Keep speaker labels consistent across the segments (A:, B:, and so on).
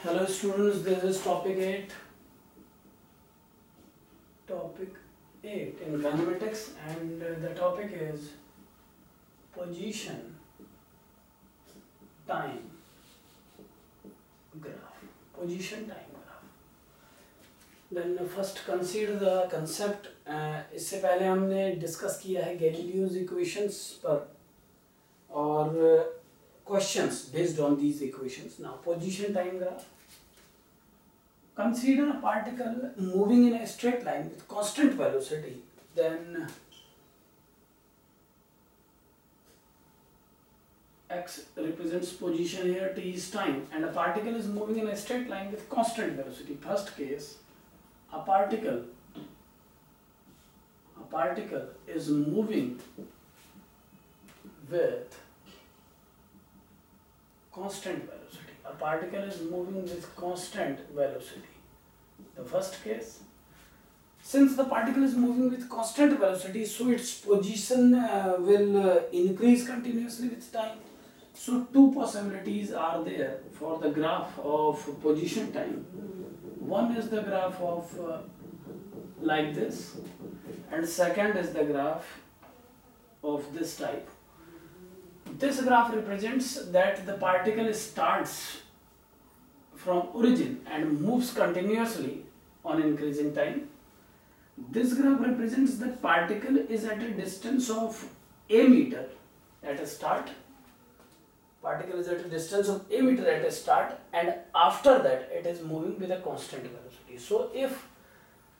A: Hello students, this is topic 8. Topic 8 in kinematics, and the topic is position time graph. Position time graph. Then first consider the concept. इससे पहले हमने discuss किया है Galileo's equations पर और questions based on these equations. Now position time graph. Consider a particle moving in a straight line with constant velocity. Then x represents position here, t is time, and a particle is moving in a straight line with constant velocity. First case, a particle is moving with constant velocity. A particle is moving with constant velocity. The first case, since the particle is moving with constant velocity, so its position will increase continuously with time. So two possibilities are there for the graph of position time. One is the graph of like this, and second is the graph of this type. This graph represents that the particle starts from origin and moves continuously on increasing time. This graph represents that particle is at a distance of a meter at a start. Particle is at a distance of a meter at a start, and after that it is moving with a constant velocity. So if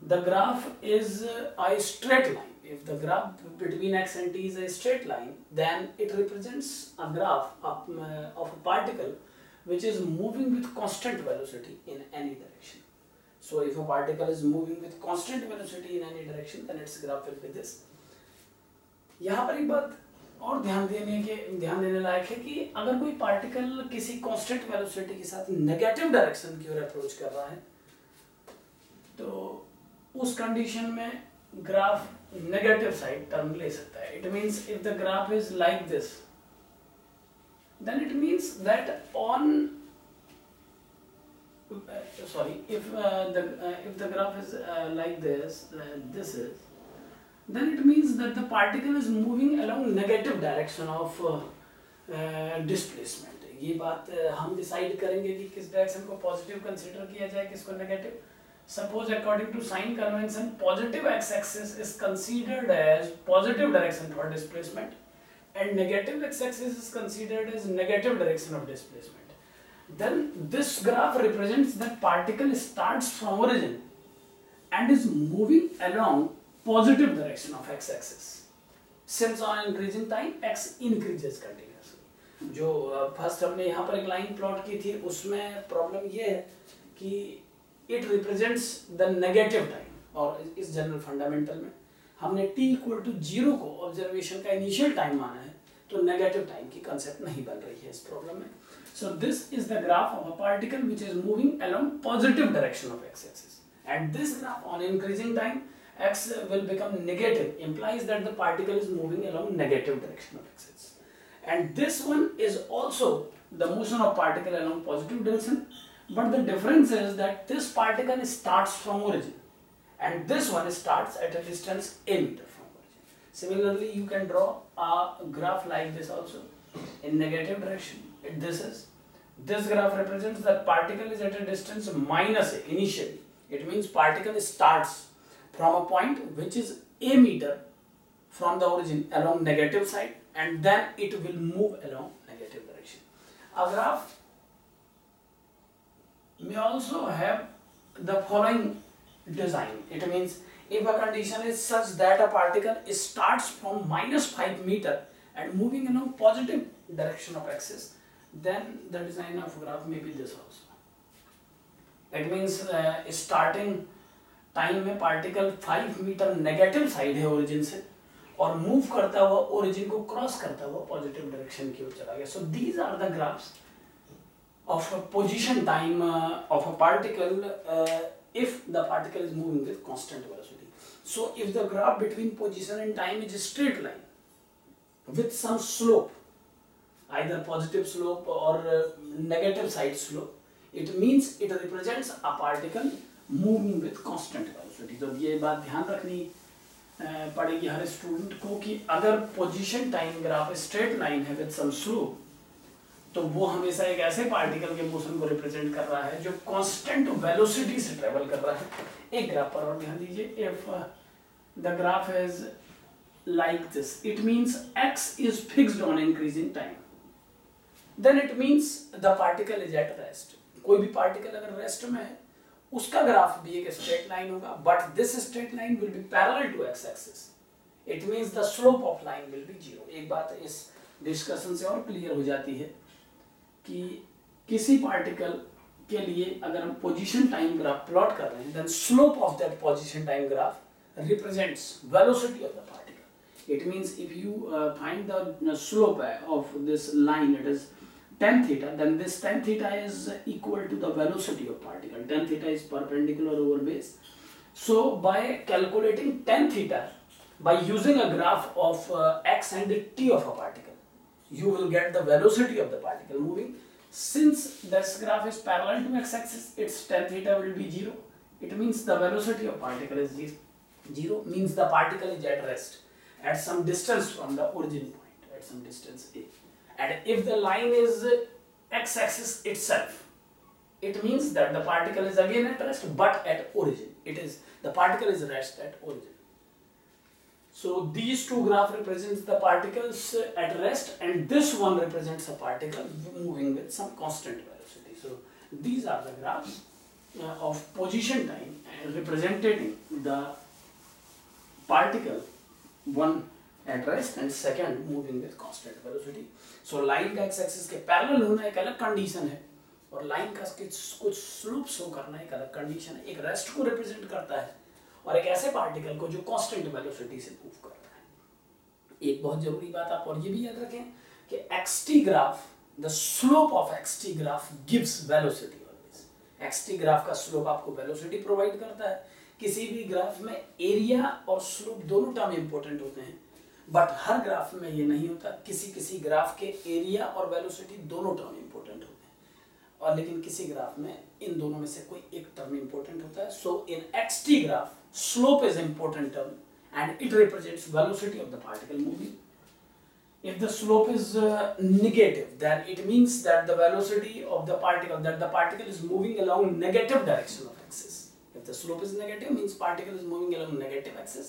A: the graph is a straight line, if the graph between x and t is a straight line, then it represents a graph of a particle which is moving with constant velocity in any direction. So if a particle is moving with constant velocity in any direction, then its graph will be this. यहाँ पर एक बात और ध्यान देने लायक है कि अगर कोई पार्टिकल किसी कांस्टेंट वेलोसिटी के साथ नेगेटिव डायरेक्शन की ओर अप्रोच कर रहा है, तो उस कंडीशन में ग्राफ नेगेटिव साइड टर्म ले सकता है. It means if the graph is like this, then it means that if the graph is like this, then it means that the particle is moving along negative direction of displacement. ये बात हम decide करेंगे कि किस direction को positive consider किया जाए, किसको negative. Suppose according to sign convention, positive x-axis is considered as positive direction for displacement, and negative x-axis is considered as negative direction of displacement. Then this graph represents that particle starts from origin and is moving along positive direction of x-axis. Since on increasing time, x increases continuously. जो first हमने यहाँ पर एक line plot की थी, उसमें problem ये है कि it represents the negative time. और इस जनरल फंडामेंटल में हमने t इक्वल टू 0 को ऑब्जर्वेशन का इनिशियल टाइम माना है, तो नेगेटिव टाइम की कंसेप्ट नहीं बन रही है इस प्रॉब्लम में. So this is the graph of a particle which is moving along positive direction of x axis, and this graph on increasing time x will become negative, implies that the particle is moving along negative direction of x axis. And this one is also the motion of particle along positive direction, but the difference is that this particle starts from origin and this one starts at a distance a meter from origin. Similarly, you can draw a graph like this also in negative direction. This graph represents that particle is at a distance minus a initially. It means particle starts from a point which is a meter from the origin along negative side, and then it will move along negative direction. A graph may also have the following design. It means if a condition is such that a particle starts from -5 meter and moving along positive direction of axis, then the design of graph may be this also. It means starting time में particle 5 metre negative side है origin से और move करता हुआ origin को cross करता हुआ positive direction की ओर चला गया. So these are the graphs of a position time of a particle if the particle is moving with constant velocity. So if the graph between position and time is a straight line with some slope, either positive slope or negative side slope, It means it represents a particle moving with constant velocity. तो ये बात ध्यान रखनी पड़ेगी हर student को कि अगर position time graph straight line है विद सम स्लोप, तो वो हमेशा एक ऐसे पार्टिकल के मोशन को रिप्रेजेंट कर रहा है जो कांस्टेंट वेलोसिटी से ट्रेवल कर रहा है। एक ग्राफ पर और ध्यान दीजिए, if the graph is like this, it means x is fixed on increasing time, then it means the particle is at rest. कोई भी पार्टिकल अगर रेस्ट में है उसका ग्राफ भी एक स्ट्रेट लाइन होगा, but this straight line will be parallel to x axis, it means the slope of line will be zero. एक बात इस डिस्कशन से और क्लियर हो जाती है कि किसी पार्टिकल के लिए अगर हम पोजीशन टाइम ग्राफ प्लॉट कर रहे हैं, then slope of that position time graph represents velocity of the particle. It means if you find the slope of this line, it is tan theta, then this tan theta is equal to the velocity of particle. Tan theta is perpendicular over base. So by calculating tan theta, by using a graph of x and t of a particle, you will get the velocity of the particle moving. Since this graph is parallel to x-axis, its tan theta will be 0. It means the velocity of particle is 0, means the particle is at rest at some distance from the origin point, at some distance a. And if the line is x-axis itself, it means that the particle is again at rest, but at origin. It is the particle is rest at origin. So these two graphs represents the particles at rest, and this one represents a particle moving with some constant velocity. So these are the graphs of position time representing the particle, one at rest and second moving with constant velocity. So line का x axis के parallel होना एक अलग condition है, और line का कुछ slope show करना एक अलग कंडीशन है। एक रेस्ट को रिप्रेजेंट करता है और एक ऐसे पार्टिकल को जो कांस्टेंट वेलोसिटी से मूव करता है। एक बहुत जरूरी बात आप और ये भी याद रखें कि xt graph, the slope of xt graph gives velocity always. xt graph का स्लोप आपको वेलोसिटी प्रोवाइड करता है। किसी भी ग्राफ में एरिया और स्लोप दोनों टर्म इंपॉर्टेंट होते हैं, बट हर ग्राफ में ये नहीं होता। किसी ग्राफ के एरिया और वेलोसिटी दोनों टर्म इंपॉर्टेंट होते हैं, और लेकिन किसी ग्राफ में इन दोनों में से कोई एक टर्म इंपॉर्टेंट होता है। सो इन xt graph slope is important term and it represents velocity of the particle moving. If the slope is negative, then it means that the velocity of the particle is moving along negative direction of axis. If the slope is negative, means particle is moving along negative axis,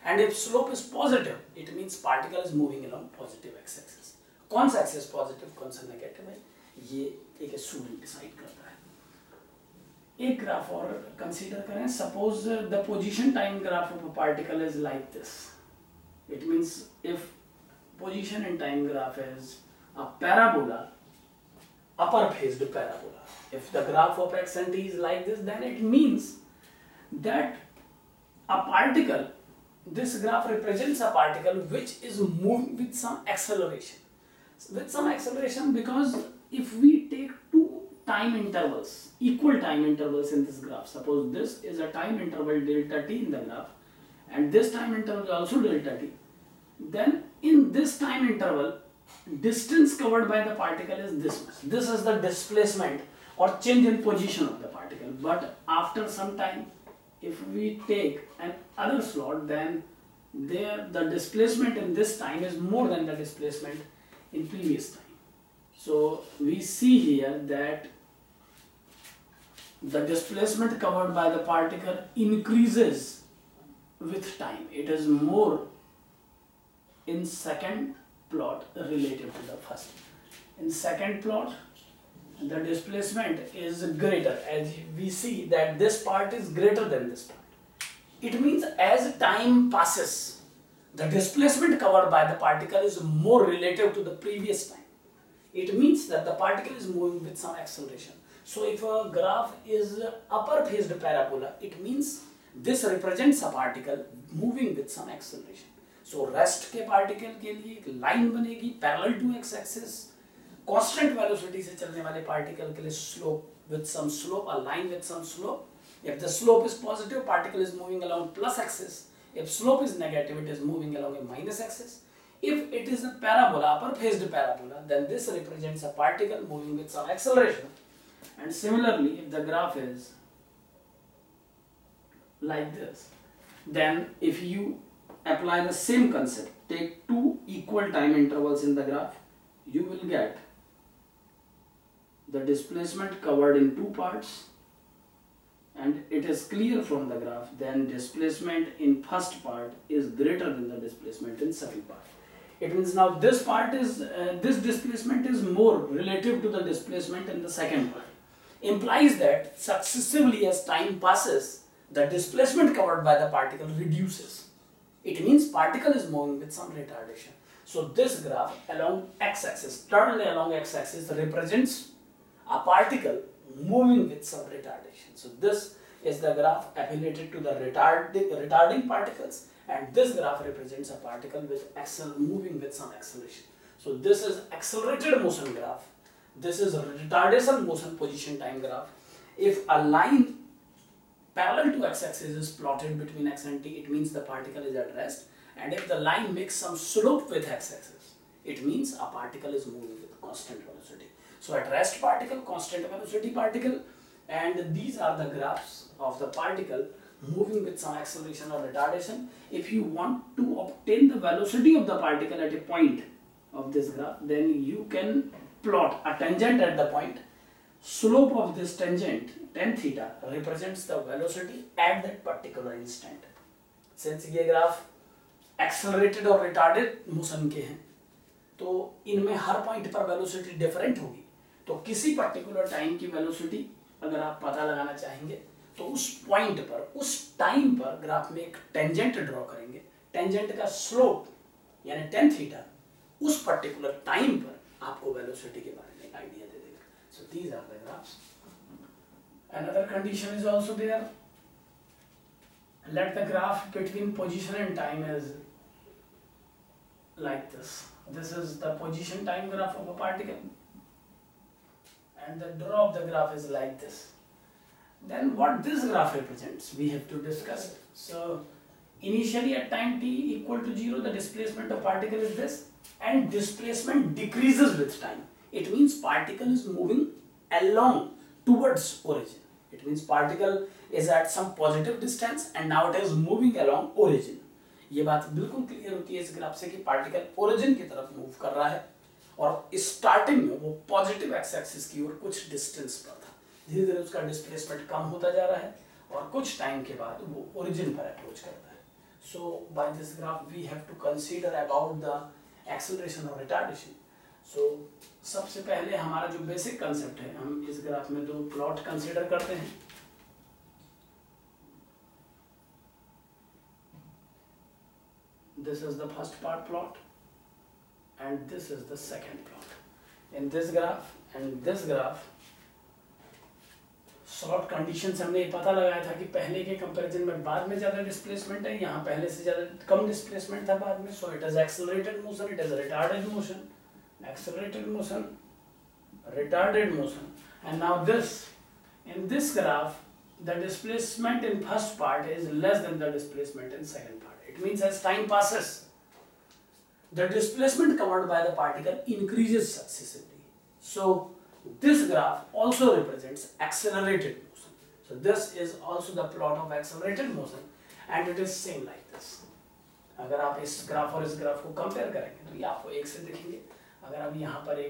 A: and if slope is positive, it means particle is moving along positive x-axis. कौन सा axis positive, कौन सा negative है, ये एक student decide करता है। एक ग्राफ और कंसीडर करें। Suppose the position time graph of a particle is like this. It means if position and time graph is a parabola, upper phased parabola. If the graph of x and t is like this, then it means that a particle, this graph represents a particle which is moving with some acceleration. With some acceleration, because if we take two time intervals, equal time intervals in this graph, suppose this is a time interval delta t in the graph, and this time interval is also delta t, then in this time interval, distance covered by the particle is this much. This is the displacement or change in position of the particle. But after some time, if we take an other slot, then there the displacement in this time is more than the displacement in previous time. So we see here that the displacement covered by the particle increases with time. It is more in second plot relative to the first. In second plot, the displacement is greater, as we see that this part is greater than this part. It means as time passes, the displacement covered by the particle is more relative to the previous time. It means that the particle is moving with some acceleration. So if a graph is upper phased parabola, it means this represents a particle moving with some acceleration. So rest के particle के लिए एक line बनेगी parallel to x axis, constant velocity से चलने वाले particle के लिए slope with some slope, a line with some slope. If the slope is positive, particle is moving along plus axis. If slope is negative, it is moving along a minus axis. If it is a parabola, upper phased parabola, then this represents a particle moving with some acceleration. And similarly, if the graph is like this, then if you apply the same concept, take two equal time intervals in the graph, you will get the displacement covered in two parts, and it is clear from the graph then displacement in first part is greater than the displacement in second part. It means now this part is this displacement is more relative to the displacement in the second part, implies that successively as time passes the displacement covered by the particle reduces. It means particle is moving with some retardation. So this graph along x-axis, externally along x-axis, represents a particle moving with some retardation. So this is the graph affiliated to the retarding particles, and this graph represents a particle with moving with some acceleration. So this is accelerated motion graph. This is retardation motion position time graph. If a line parallel to x-axis is plotted between x and t, it means the particle is at rest. And if the line makes some slope with x-axis, it means a particle is moving with constant velocity. So at rest particle, constant velocity particle, and these are the graphs of the particle moving with some acceleration or retardation. If you want to obtain the velocity of the particle at a point of this graph, then you can plot a tangent at the point. Slope of this tangent, tan theta, represents the velocity at that particular instant. Since ये graph accelerated और retarded motion के हैं, तो इनमें हर point पर velocity different होगी. तो किसी पर्टिकुलर टाइम की वेलोसिटी अगर आप पता लगाना चाहेंगे तो उस पॉइंट पर, उस टाइम पर ग्राफ में एक टेंजेंट ड्रॉ करेंगे. टेंजेंट का स्लोप यानी tan थीटा उस पर्टिकुलर टाइम पर आपको वेलोसिटी के बारे में आइडिया दे देगा. So these are the graphs. Another condition is also there. Let the graph between position and time is like this. This is the position time graph of a particle, and the draw of the graph is like this. Then what this graph represents, we have to discuss it. So initially at time t equal to 0, the displacement of particle is this, and displacement decreases with time. It means particle is moving along towards origin. It means particle is at some positive distance and now it is moving along origin. ये बात बिल्कुल clear होती है इस graph से कि particle origin की तरफ मूव कर रहा है और स्टार्टिंग में वो पॉजिटिव एक्स एक्सिस की ओर कुछ डिस्टेंस पर था. धीरे धीरे उसका डिस्प्लेसमेंट कम होता जा रहा है और कुछ टाइम के बाद वो ओरिजिन पर अप्रोच करता है. So by this graph we have to consider about the acceleration और रिटार्डेशन. सो सबसे पहले हमारा जो बेसिक कंसेप्ट है, हम इस ग्राफ में दो प्लॉट कंसीडर करते हैं. This is the first part plot and this is the second plot. In this graph and this graph, short condition से हमने ये पता लगाया था कि पहले के कंपैरिजन में बाद में ज़्यादा डिस्प्लेसमेंट है, यहाँ पहले से ज़्यादा कम डिस्प्लेसमेंट था बाद में. So it is accelerated motion, it is retarded motion, accelerated motion, retarded motion. And now this, in this graph the displacement in first part is less than the displacement in second part. It means as time passes, the displacement covered by the particle increases successively. So this graph also represents accelerated motion. So this is also the plot of accelerated motion and it is same like this. अगर आप इस graph और इस graph को compare करेंगे तो ये आपको एक से दिखेंगे. अगर आप यहाँ पर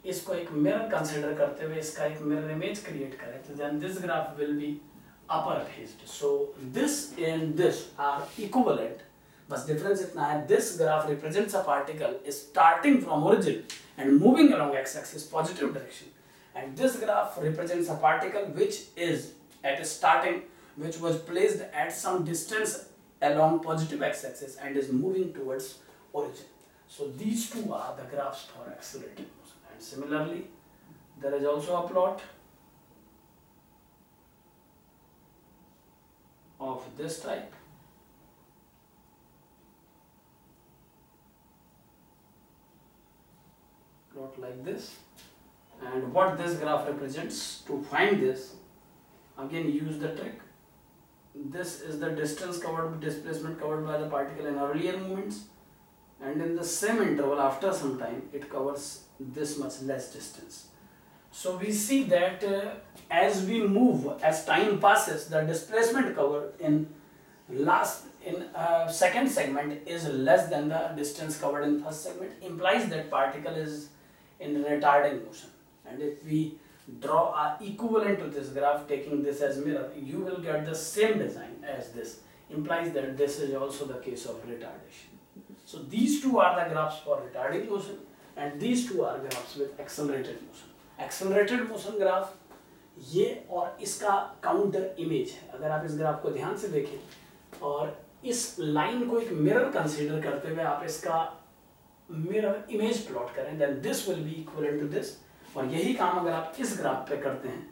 A: इसको एक मिरर कंसीडर करते हुए इसका एक मिरर इमेज क्रिएट करें तो then this graph will be upper faced. So this and this are equivalent, बस डिफरेंस इतना है, this graph represents a particle starting from origin and moving along x axis positive direction, and this graph represents a particle which is at starting which was placed at some distance along positive x axis and is moving towards origin. So these two are the graphs for accelerated motion. And similarly, there is also a plot of this type. Plot like this. And what this graph represents, to find this, again use the trick. This is the distance covered, displacement covered by the particle in earlier movements, and in the same interval after some time it covers this much less distance. So we see that as we move, as time passes, the displacement covered in second segment is less than the distance covered in first segment, implies that particle is in retarding motion. And if we draw a equivalent to this graph, taking this as mirror, you will get the same design as this, implies that this is also the case of retardation. So these two are the graphs for retarding motion, and these two are graphs with accelerated motion. Accelerated motion graph ये और इसका counter image है. अगर आप इस graph को ध्यान से देखें और इस लाइन को एक मिरर कंसीडर करते हुए आप इसका मिरर इमेज प्लॉट करें, then this will be equivalent to this. और यही काम अगर आप इस ग्राफ पे करते हैं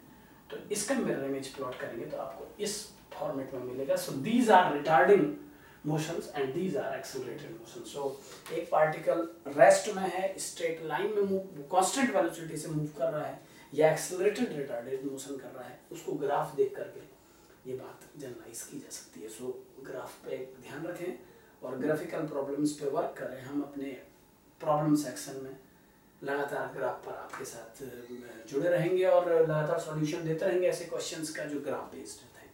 A: तो इसका मिरर इमेज प्लॉट करेंगे तो आपको इस फॉर्मेट में मिलेगा. So these are retarding motions and these are accelerated motion. So एक पार्टिकल रेस्ट में है, स्ट्रेट लाइन में मूव, कांस्टेंट वेलोसिटी से मूव कर रहा है, या एक्सेलरेटेड रिटार्डेड मोशन कर रहा है, उसको ग्राफ देख करके ये बात जनरलाइज की जा सकती है. सो ग्राफ पे ध्यान रखें और ग्राफिकल प्रॉब्लम्स पे वर्क करें. हम अपने प्रॉब्लम सेक्शन में लगातार ग्राफ पर आपके साथ जुड़े रहेंगे और लगातार सॉल्यूशन देते रहेंगे ऐसे क्वेश्चंस का जो ग्राफ बेस्ड है.